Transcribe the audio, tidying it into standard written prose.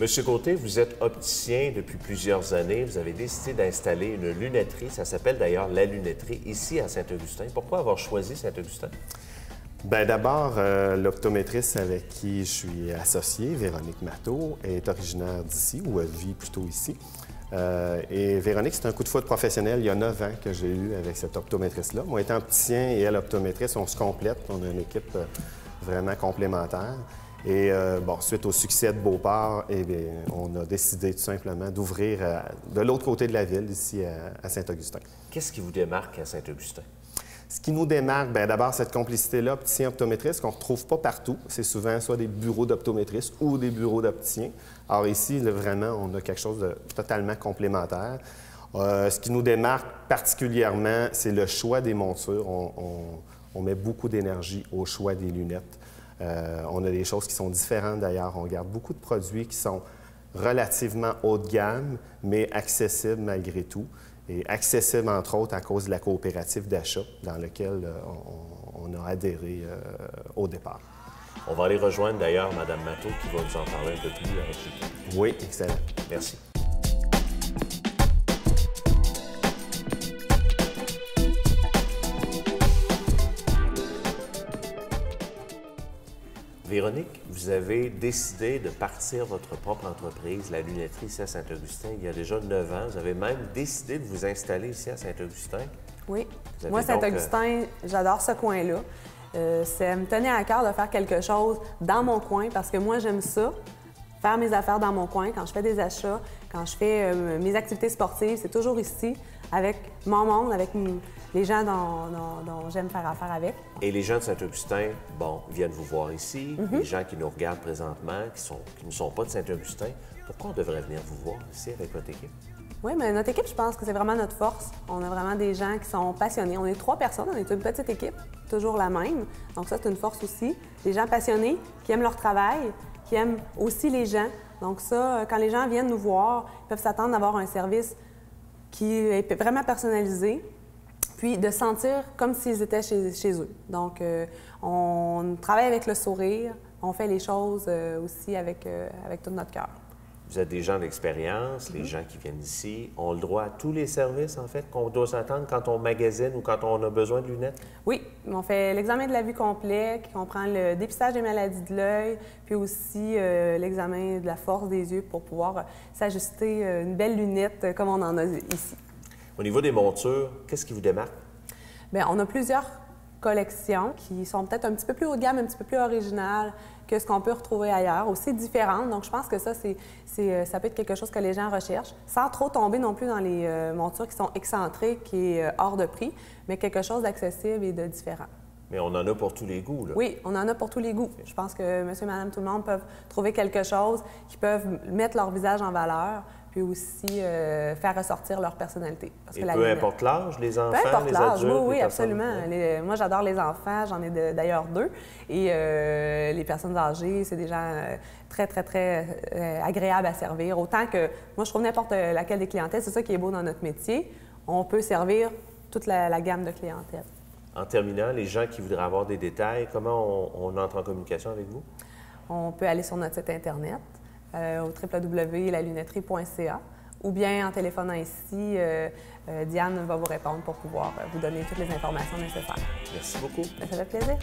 Monsieur Côté, vous êtes opticien depuis plusieurs années. Vous avez décidé d'installer une lunetterie. Ça s'appelle d'ailleurs la lunetterie ici à Saint-Augustin. Pourquoi avoir choisi Saint-Augustin? Bien, d'abord, l'optométriste avec qui je suis associé, Véronique Matteau, est originaire d'ici, ou elle vit plutôt ici. Et Véronique, c'est un coup de foudre professionnel il y a 9 ans que j'ai eu avec cette optométriste-là. Moi, étant opticien et elle optométriste, on se complète. On a une équipe vraiment complémentaire. Et bon, suite au succès de Beauport, eh bien, on a décidé tout simplement d'ouvrir de l'autre côté de la ville, ici à Saint-Augustin. Qu'est-ce qui vous démarque à Saint-Augustin? Ce qui nous démarque, bien d'abord, cette complicité-là, opticien-optométriste, qu'on ne retrouve pas partout. C'est souvent soit des bureaux d'optométristes ou des bureaux d'opticiens. Alors ici, là, vraiment, on a quelque chose de totalement complémentaire. Ce qui nous démarque particulièrement, c'est le choix des montures. On met beaucoup d'énergie au choix des lunettes. On a des choses qui sont différentes d'ailleurs. On garde beaucoup de produits qui sont relativement haut de gamme, mais accessibles malgré tout. Et accessibles, entre autres, à cause de la coopérative d'achat dans laquelle on a adhéré au départ. On va aller rejoindre d'ailleurs Mme Matteau qui va nous en parler un peu plus avec l'équipe. Oui, excellent. Merci. Véronique, vous avez décidé de partir votre propre entreprise, la lunetterie ici à Saint-Augustin, il y a déjà 9 ans. Vous avez même décidé de vous installer ici à Saint-Augustin. Oui. Moi, Saint-Augustin, j'adore ce coin-là. Ça me tenait à cœur de faire quelque chose dans mon coin parce que moi, j'aime ça, faire mes affaires dans mon coin. Quand je fais des achats, quand je fais mes activités sportives, c'est toujours ici, avec mon monde, avec les gens dont j'aime faire affaire avec. Et les gens de Saint-Augustin, bon, viennent vous voir ici. Les gens qui nous regardent présentement, qui ne sont pas de Saint-Augustin, pourquoi on devrait venir vous voir ici avec votre équipe? Oui, mais notre équipe, je pense que c'est vraiment notre force. On a vraiment des gens qui sont passionnés. On est 3 personnes, on est une petite équipe, toujours la même. Donc ça, c'est une force aussi. Des gens passionnés, qui aiment leur travail, qui aiment aussi les gens. Donc ça, quand les gens viennent nous voir, ils peuvent s'attendre d'avoir un service qui est vraiment personnalisé, puis de sentir comme s'ils étaient chez eux. Donc, on travaille avec le sourire, on fait les choses aussi avec tout notre cœur. Vous êtes des gens d'expérience, les gens qui viennent ici ont le droit à tous les services, en fait, qu'on doit s'attendre quand on magasine ou quand on a besoin de lunettes? Oui, on fait l'examen de la vue complet, qui comprend le dépistage des maladies de l'œil, puis aussi l'examen de la force des yeux pour pouvoir s'ajuster une belle lunette comme on en a ici. Au niveau des montures, qu'est-ce qui vous démarque? Bien, on a plusieurs collections qui sont peut-être un petit peu plus haut de gamme, un petit peu plus originales que ce qu'on peut retrouver ailleurs, aussi différentes. Donc, je pense que ça, ça peut être quelque chose que les gens recherchent, sans trop tomber non plus dans les montures qui sont excentriques et hors de prix, mais quelque chose d'accessible et de différent. Mais on en a pour tous les goûts, là. Oui, on en a pour tous les goûts. Je pense que monsieur et madame, tout le monde peuvent trouver quelque chose qui peuvent mettre leur visage en valeur, puis aussi faire ressortir leur personnalité. Parce que peu importe l'âge, les enfants, peu importe les l'âge, adultes, oui, les absolument. personnes... Moi, j'adore les enfants, j'en ai d'ailleurs 2. Et les personnes âgées, c'est des gens très, très, très agréables à servir. Autant que, moi, je trouve n'importe laquelle des clientèles, c'est ça qui est beau dans notre métier. On peut servir toute la gamme de clientèle. En terminant, les gens qui voudraient avoir des détails, comment on entre en communication avec vous? On peut aller sur notre site Internet, au www.lalunetterie.ca, ou bien en téléphonant ici, Diane va vous répondre pour pouvoir vous donner toutes les informations nécessaires. Merci beaucoup. Ça fait plaisir.